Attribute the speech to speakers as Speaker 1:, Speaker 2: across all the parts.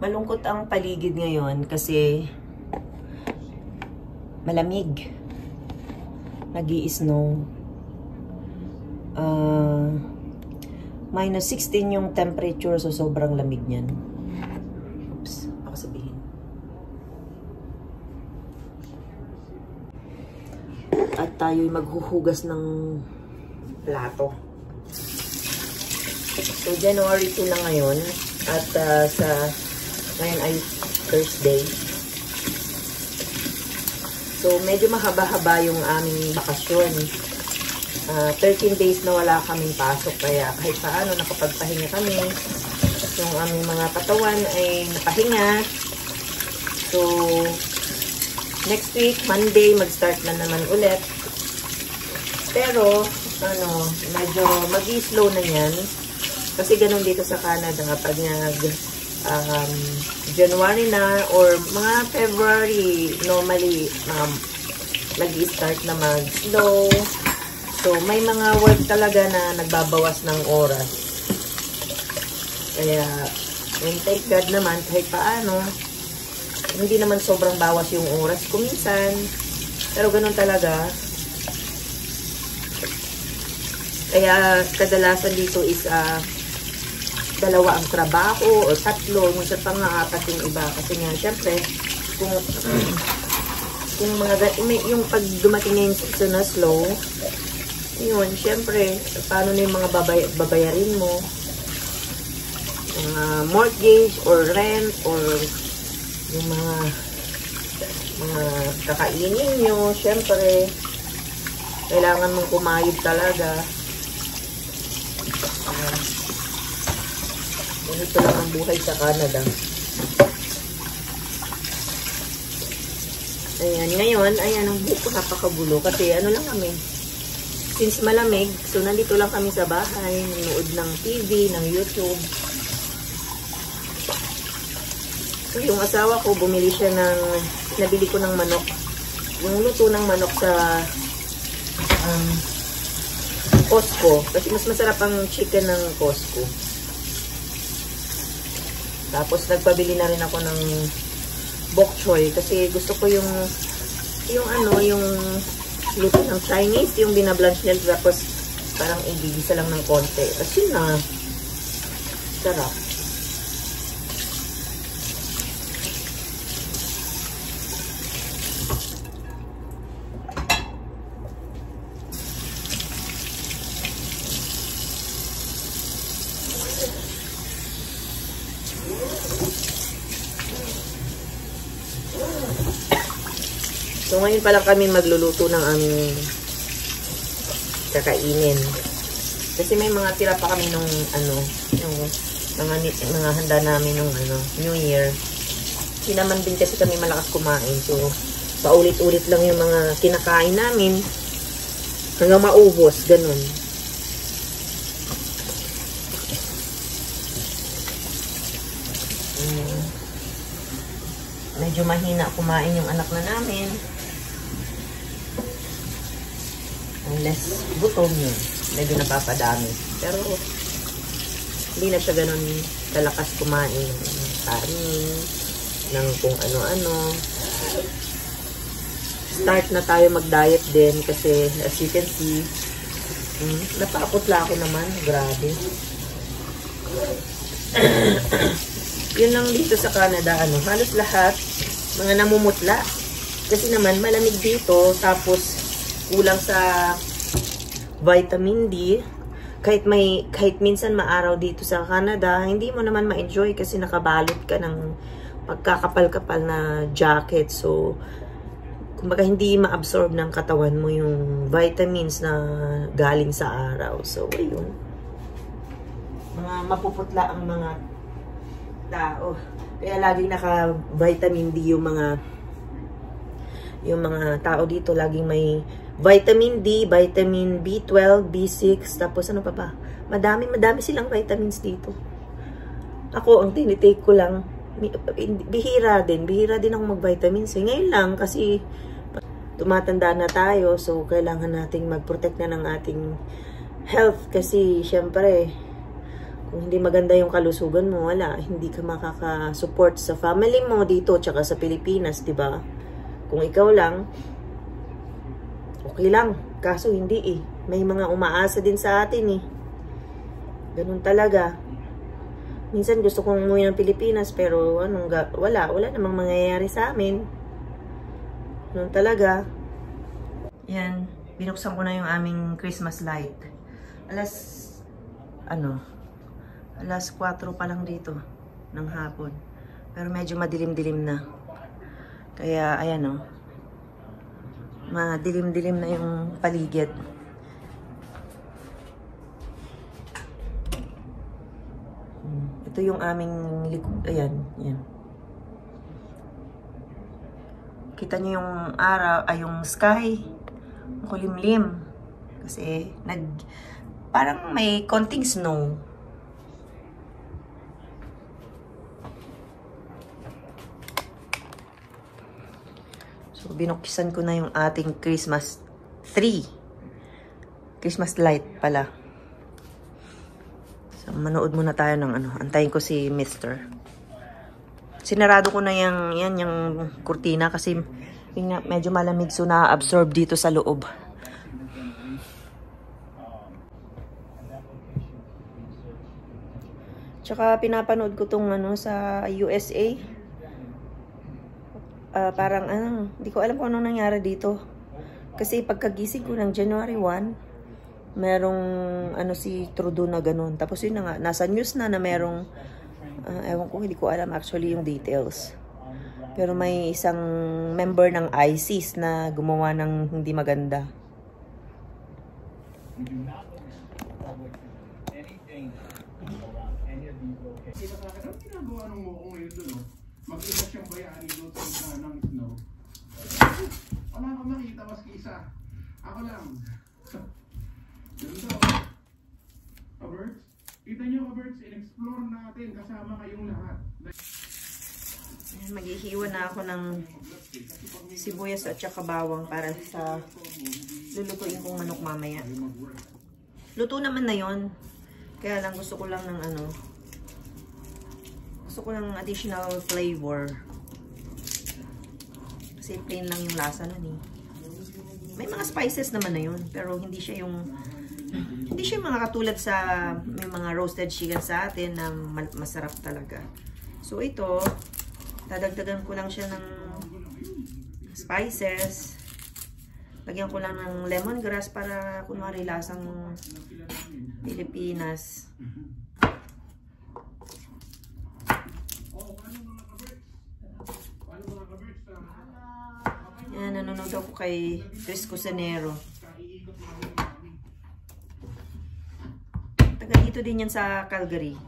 Speaker 1: Malungkot ang paligid ngayon kasi malamig. Nag-i-snow. Minus 16 yung temperature, so sobrang lamig niyan. Oops, baka sabihin. At tayo'y maghuhugas ng plato. So, January 2 na ngayon. At ngayon ay Thursday. So, medyo mahaba-haba yung aming bakasyon. 13 days na wala kaming pasok. Kaya kahit paano nakapagpahinga kami. Yung aming mga katawan ay napahinga. So, next week, Monday, mag-start na naman ulit. Pero, medyo mag-i-slow na yan. Kasi ganun dito sa Canada, pag January na or mga February, normally nag-i-start na mag-slow. So, may mga work talaga na nagbabawas ng oras. Kaya, thank God naman, kahit paano, hindi naman sobrang bawas yung oras kuminsan. Pero ganun talaga. Kaya, kadalasan dito is, dalawa ang trabaho o tatlo, minsan pa nga apat yung iba kasi nga syempre kung yung pag dumating na yung season na slow, yun syempre paano na yung mga babayarin mo, mortgage or rent or yung mga kakainin nyo, syempre kailangan mong kumayod talaga. Ganito lang ang buhay sa Canada. Ayan, ngayon, ayan, ang buko napakagulo. Kasi ano lang kami, since malamig, so nandito lang kami sa bahay, nanood ng TV, ng YouTube. So yung asawa ko, bumili siya nabili ko ng manok. Yung luto ng manok sa Costco. Kasi mas masarap ang chicken ng Costco. Tapos nagpabili na rin ako ng bok choy kasi gusto ko yung luto ng Chinese, yung binablanch nila tapos parang igigisa lang ng konti. Kasi na sarap. So, ngayon pa lang kami magluluto ng aming kakainin. Kasi may mga tira pa kami nung, yung mga handa namin nung, New Year. Hindi naman din kasi kami malakas kumain. So, paulit-ulit lang yung mga kinakain namin. Hanggang maubos, ganun. Medyo mahina kumain yung anak na namin. Unless gutom yun. Medyo napapadami. Pero, hindi na siya ganun kalakas kumain ng kanin, ng kung ano-ano. Start na tayo mag-diet din kasi as you can see, napaputla ako naman. Grabe. Yun lang dito sa Canada, halos lahat, mga namumutla. Kasi naman, malamig dito, tapos kulang sa vitamin D. Kahit minsan maaraw dito sa Canada, hindi mo naman ma-enjoy kasi nakabalot ka ng pagkakapal-kapal na jacket. So, kumbaga hindi ma-absorb ng katawan mo yung vitamins na galing sa araw. So, ayun. Mga mapuputla ang mga tao. Kaya laging naka-vitamin D yung mga tao dito. Laging may vitamin D, vitamin B12, B6, tapos ano pa ba? Madami silang vitamins dito. Ako, ang tinitake ko lang, bihira din ako mag-vitamins. Ngayon lang, kasi tumatanda na tayo, so kailangan nating mag-protect na ng ating health. Kasi, syempre, Kung hindi maganda yung kalusugan mo, wala, hindi ka makaka-support sa family mo dito tsaka sa Pilipinas, 'di ba? Kung ikaw lang, okay lang. Kaso hindi eh. May mga umaasa din sa atin eh. Ganun talaga. Minsan gusto kong umuwi ng Pilipinas pero wala namang mangyayari sa amin. Ganun talaga. Yan, binuksan ko na yung aming Christmas light. Alas 4 pa lang dito ng hapon. Pero medyo madilim-dilim na. Kaya, ayan o. Madilim-dilim na yung paligid. Ito yung aming likod. Ayan, yan. Kita niyo yung araw, yung sky. Kulimlim. Kasi, parang may konting snow. So, binuksan ko na yung ating Christmas tree. Christmas light pala. So, manood muna tayo ng antayin ko si Mr. Sinarado ko na yung kurtina kasi medyo malamig so na-absorb dito sa loob. Tsaka pinapanood ko tong sa USA. Parang hindi ko alam kung anong nangyari dito. Kasi pagkagising ko ng January 1, merong si Trudeau na ganun. Tapos yun na nga, nasa news na merong, ewan ko, hindi ko alam actually yung details. Pero may isang member ng ISIS na gumawa ng hindi maganda.
Speaker 2: Mag-iba siyang bayani doon sa isa ng snow. Wala akong makita maski isa. Ako lang. Ganda o. Kaberts? Kita nyo Kaberts, in-explore natin kasama kayong lahat.
Speaker 1: Maghihiwa na ako ng sibuyas at saka bawang para sa lulutuin kong manok mamaya. Luto naman na yon. Kaya lang gusto ko lang ng gusto ko ng additional flavor. Kasi plain lang yung lasa nun eh. May mga spices naman na yun. Pero hindi siya yung mga katulad sa may mga roasted chicken sa atin na masarap talaga. So ito, dadagdagan ko lang siya ng spices. Lagyan ko lang ng lemongrass para kunwari lasang Pilipinas. Yan, nanonood ako kay Chris Cusinero. Taga dito din yan sa Calgary.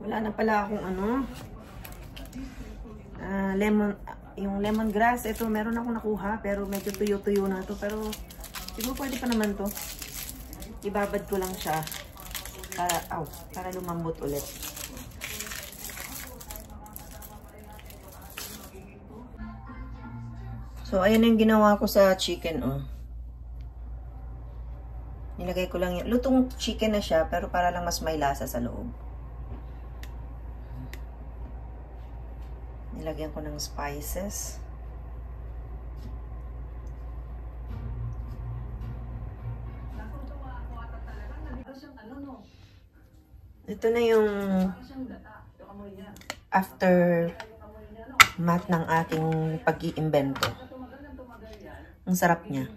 Speaker 1: Wala na pala akong yung lemongrass. Ito, meron akong nakuha, pero medyo tuyo-tuyo na to. Pero, siguro pwede pa naman to. Ibabad ko lang siya para lumambot ulit. So, ayan yung ginawa ko sa chicken, Nilagay ko lang yun. Lutong chicken na siya, pero para lang mas may lasa sa loob. Nilagyan ko ng spices. Ito na yung aftermath ng ating pag-iimbento. Ang sarap niya.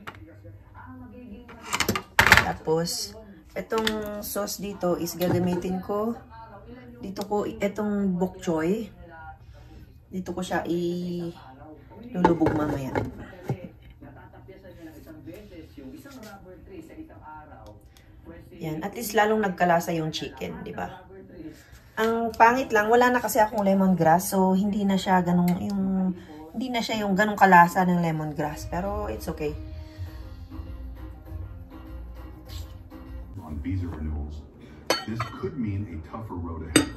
Speaker 1: Tapos, itong sauce dito is gagamitin ko. Itong bok choy. Dito ko siya ilulubog mamaya. Yan, at least lalong nagkalasa yung chicken, di ba? Ang pangit lang, wala na kasi akong lemongrass, so hindi na siya yung ganong kalasa ng lemongrass, pero it's okay.
Speaker 2: On visa renewals, this could mean a tougher road ahead.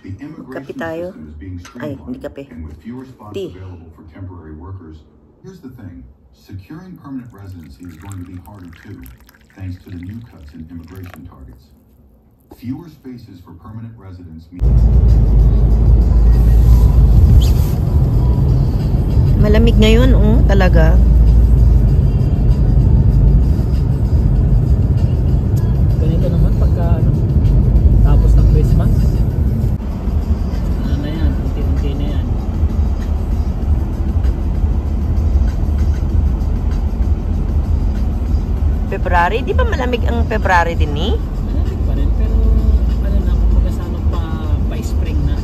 Speaker 2: The immigration system is being streamlined, and with fewer spots available for temporary workers, here's the thing: securing permanent residency is going to be harder too, thanks to the new cuts in immigration targets. Fewer spaces for permanent residents mean
Speaker 1: malamig ngayon, talaga.
Speaker 3: Ganito naman pagka tapos ng Christmas. Ano na yan, unti-unti na yan.
Speaker 1: February, di ba malamig ang February din eh?
Speaker 3: Malamig pa rin, pero ano na, kumbaga sana pa-spring na.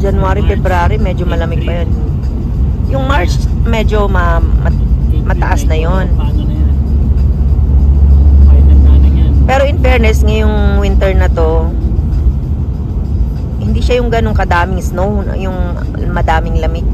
Speaker 1: January, February, medyo malamig pa yun. Yung March, medyo mataas na yun.
Speaker 3: Paano na yan? Kahit nagtanang yan.
Speaker 1: Pero in fairness, ngayong winter na to, hindi siya yung ganong kadaming snow, yung madaming lamig.